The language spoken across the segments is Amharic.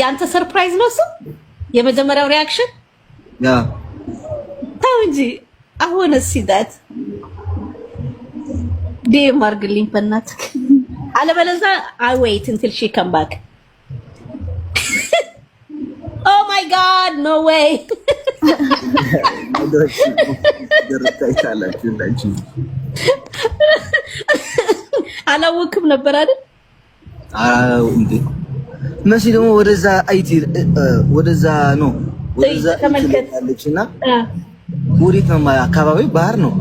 ያንተ ሰርፕራይዝ ነው እሱ የመጀመሪያው ሪአክሽን ያ ታው እንጂ አሁን ሲዳት ዴም አርግልኝ በእናትህ አለበለዚያ I wait until she come back oh my god no way አላወቅም ነበር አይደል? አዎ እንዴ መሲ ደግሞ ወደዛ አይቲ ወደዛ ነው ወደዛ ተመልከታለችና ወዴት ነው አካባቢው ባህር ነው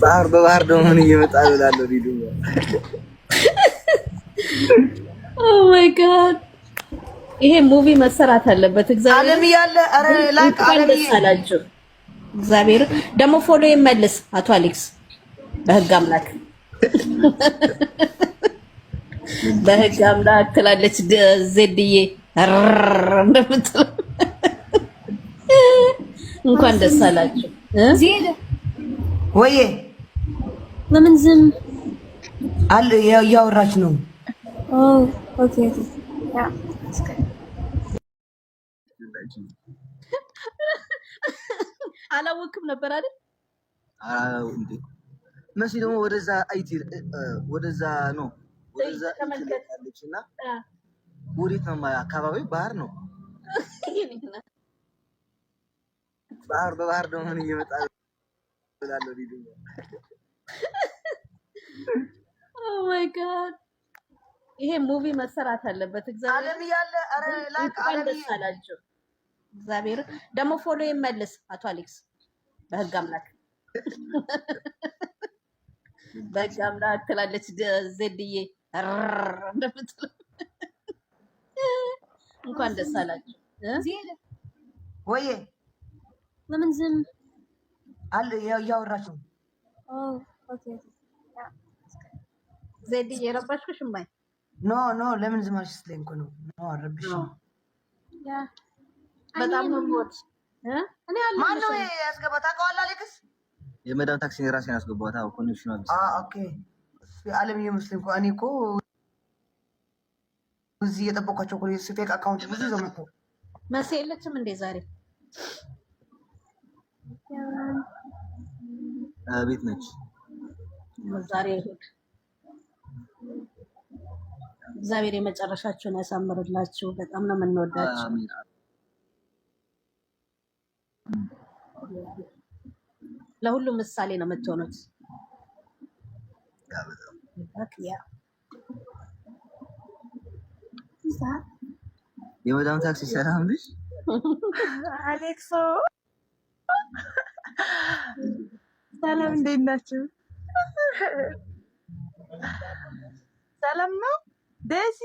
ባህር በባህር ደግሞ ምን እየመጣ ይላል ሪዱ ኦ ማይ ጋድ ይሄ ሙቪ መሰራት አለበት እግዚአብሔር ዓለም ያለ አረ ላክ ዓለም ይሳላችሁ እግዚአብሔር ደግሞ ፎሎ ይመልስ አቶ አሌክስ በህግ አምላክ በህግ አምላክ ትላለች ዜድዬ እንደምትለው እንኳን ደስ አላችሁ ዜድ ወዬ ለምን ዝም አለ ያወራች ነው ኦ ኦኬ ያ አላወቅም ነበር አይደል? አዎ እንዴ መሲ ደግሞ ወደዛ አይቲ ወደዛ ነው ወደዛ ተመልከታለችና ወዴት ነው አካባቢው ባህር ነው ባህር በባህር ደግሞ ምን እየመጣ ይላል ሪዱ ኦ ማይ ጋድ ይሄ ሙቪ መሰራት አለበት እግዚአብሔር ዓለም ያለ አረ ላክ ዓለም ይሳላችሁ እግዚአብሔር ደግሞ ፎሎ ይመልስ አቶ አሌክስ በህግ አምላክ በህግ አምላክ ትላለች ዜድዬ እንደምትለው እንኳን ደስ አላችሁ ዜድ ወዬ ለምን ዝም አለ ያወራች ነው ኦ ኦኬ ያ ዜድዬ ረባሽኩሽ ማይ ኖ ኖ ለምን ዝም አልሽ ስለኝ እኮ ነው ኖ አረብሽ ያ በጣም ነው ሞት እኔ አለ ማን ነው ያስገባ ታውቀዋለህ አሌክስ የመዳም ታክሲ ራሴን ያስገባው ታው ኮኔክሽን አለ ኦኬ ዓለም ይመስልኝ እኮ እኔ እኮ እዚህ የጠበቃቸው እኮ የስፌክ አካውንት ብዙ ዘመቶ መሲ የለችም እንዴ ዛሬ ቤት ነች ዛሬ እሑድ እግዚአብሔር የመጨረሻችሁን ያሳምርላችሁ በጣም ነው የምንወዳችሁ ለሁሉም ምሳሌ ነው የምትሆኑት ያ የመዳም ታክሲ ሰላም ልጅ አሌክሶ ሰላም እንዴት ናችሁ? ሰላም ነው ደዚ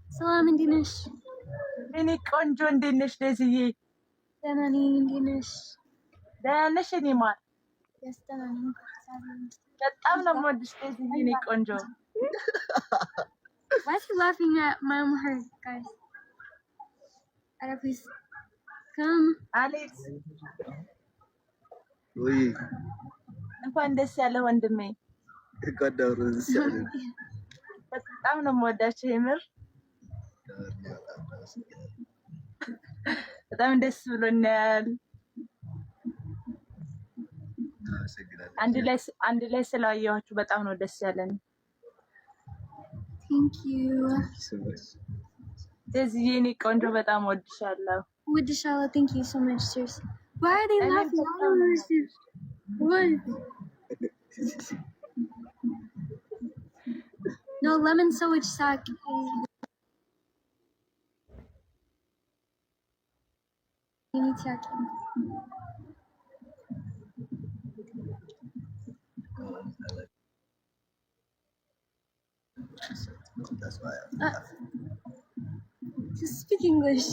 ሰላም እንዴት ነሽ? እኔ ቆንጆ እንዴት ነሽ ደዚዬ? ደህና ነኝ እንዴት ነሽ? ደህና ነሽ? እኔ ማር ደህና ነኝ በጣም ነው የምወድሽ ደዚዬ እኔ ቆንጆ Why is he laughing at my own heart, guys? Please come. አሌክስ ወይ እንኳን ደስ ያለ ወንድሜ ከዳሩ ዝሻለ በጣም ነው የምወዳቸው የምር በጣም ደስ ብሎኛል አንድ ላይ ስላየኋችሁ በጣም ነው ደስ ያለን Thank you. ደዚዬ እኔ ቆንጆ በጣም ወድሻለሁ Woodishala, thank you so much, seriously. Why are they laughing? I don't understand. What? No, lemon sandwich sack. You need sack. That's why Just speak English.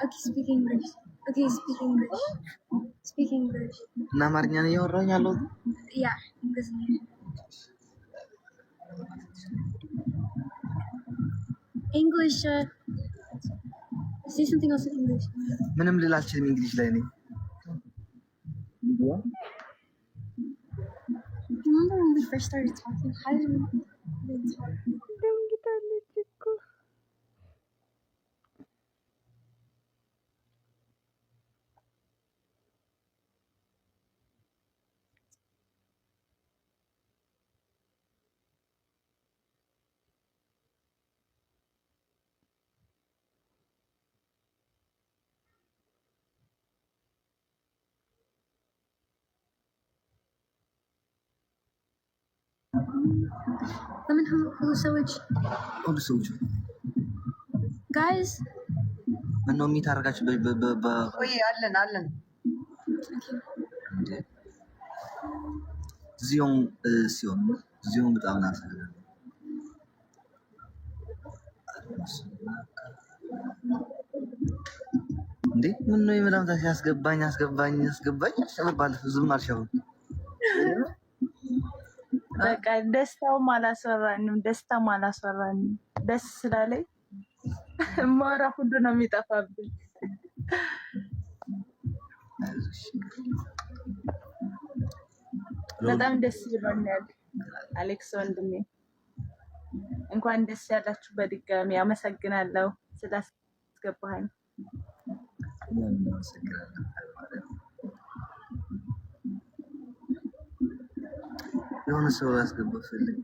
Okay, speak English. Okay, speak English. Speak English. እና አማርኛ ነው ያወራኝ ያለው Yeah, English. English. Say something else in English. ምንም ልል አልችልም እንግሊዝ ላይ ነኝ Remember when we first started talking? How did we? ደምግታለች እኮ ለምን ሁሉ ሰዎች ጋይስ ምነው የሚታረጋችሁ? ቆይ አለን ዚዮን በጣም ናት እንዴ። ምነው የመዳም ታሽ ያስገባኝ ባለፈው ዝም አልሻው። በቃ ደስታውም አላስወራንም። ደስ ስላለኝ ማራ ሁሉ ነው የሚጠፋብኝ። በጣም ደስ ይለኛል። አሌክስ ወንድሜ እንኳን ደስ ያላችሁ በድጋሚ አመሰግናለሁ ስላስገባኸኝ። የሆነ ሰው ያስገባው ፈልጊ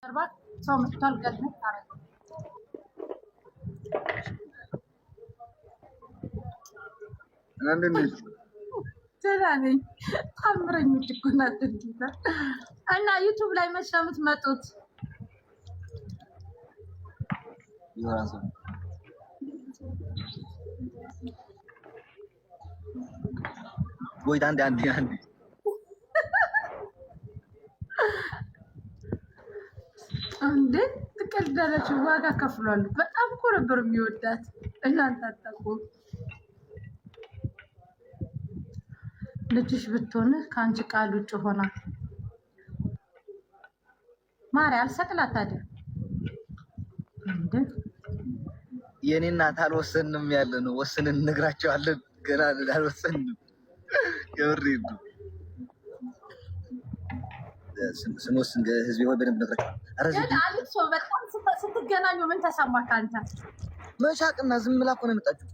ምናልባት ሰው መጥቷል። ገድነት ታረጋለህ። አንደነሽ ደህና ነኝ። ታምረኞች እኮ ናት እና ዩቲዩብ ላይ መች ነው የምትመጡት? ይወራሱ ወይ አንዴ እንዴ ትቀልዳለች። ዋጋ ከፍሏል። በጣም እኮ ነበር የሚወዳት። እናንተ አታውቁም። ልጅሽ ብትሆን ከአንቺ ቃል ውጭ ሆና ማሪ አልሰቅላት ታዲያ እንዴ የኔ እናት አልወሰንም ያለ ነው። ወሰንን እንነግራቸዋለን። ገና አልወሰንም። የወሬዱ ስንወስን ህዝብ ወይ በደንብ ነግራቸው። ግን አሌክስ በጣም ስትገናኙ ምን ተሰማህ አንተ? መሻቅና ዝም ብላ እኮ ነው የመጣችው።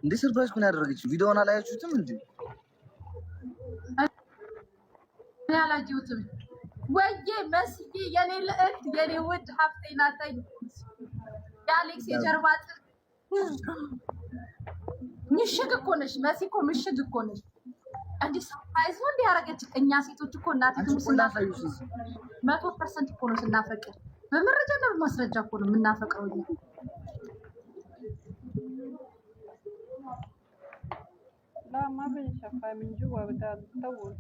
እንዴ ሰርፕራይዝ ምን ያደረገችው? ቪዲዮውን አላያችሁትም እንዴ? እኔ አላየሁትም። ወይዬ መስዬ የኔ ልዕልት የኔ ውድ ሀብቴ ናታይ የአሌክስ የጀርባ አጥንት ምሽግ እኮ ነሽ መሲ እኮ ምሽግ እኮ ነሽ። እንዲህ ሰርፕራይዝ ነው እንዲህ ያደረገች። እኛ ሴቶች እኮ እናትም ስናፈቅር 100% እኮ ነው ስናፈቅር፣ በመረጃና በማስረጃ እኮ ነው የምናፈቅረው እኛ። لا ما بنشوفها من جوا بدها تطول.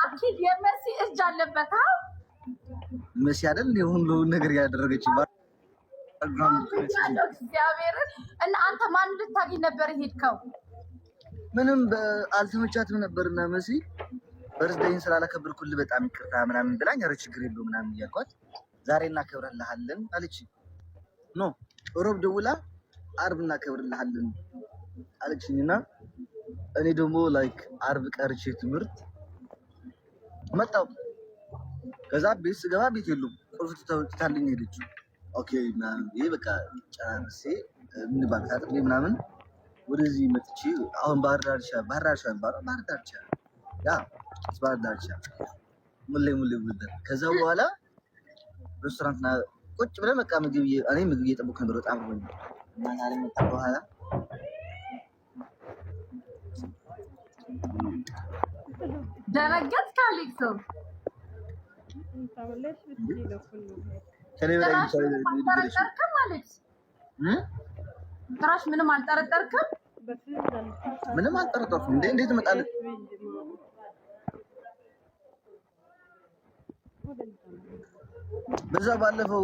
አኪድ የመሲ እጅ አለበት። መሲ አይደል ሁሉ ነገር ያደረገች እግዚአብሔርን። እና አንተ ማን ልታገኝ ነበር ሄድከው? ምንም አልተመቻትም ነበርና መሲ በርዝዴይን ስላላከበርኩልህ በጣም ይቅርታ ምናምን ብላኝ፣ ኧረ ችግር የለውም ምናምን እያልኳት ዛሬ እናከብርልሃለን አለች። ኖ ሮብ ደውላ አርብ እናከብርልሃለን አለችኝና እኔ ደግሞ ላይክ አርብ ቀርቼ ትምህርት መጣሁ። ከዛ ቤት ስገባ ቤት የሉም፣ ቁልፍ ትታልኝ ሄደች። ኦኬ ምናምን ይሄ በቃ ጨርሴ ምን ባታጥብ ምናምን ወደዚህ መጥቼ አሁን ባህር ዳርቻ ሙሌ ከዛ በኋላ ሬስቶራንት ቁጭ ብለን በቃ ምግብ እየጠበኩ ነበር። በጣም ነው እና ታዲያ መጣ በኋላ ደረገት ካሊክሶ ትራሽ ምንም አልጠረጠርክም? ምንም አልጠረጠርኩም። እንዴት እመጣለሁ? በዛ ባለፈው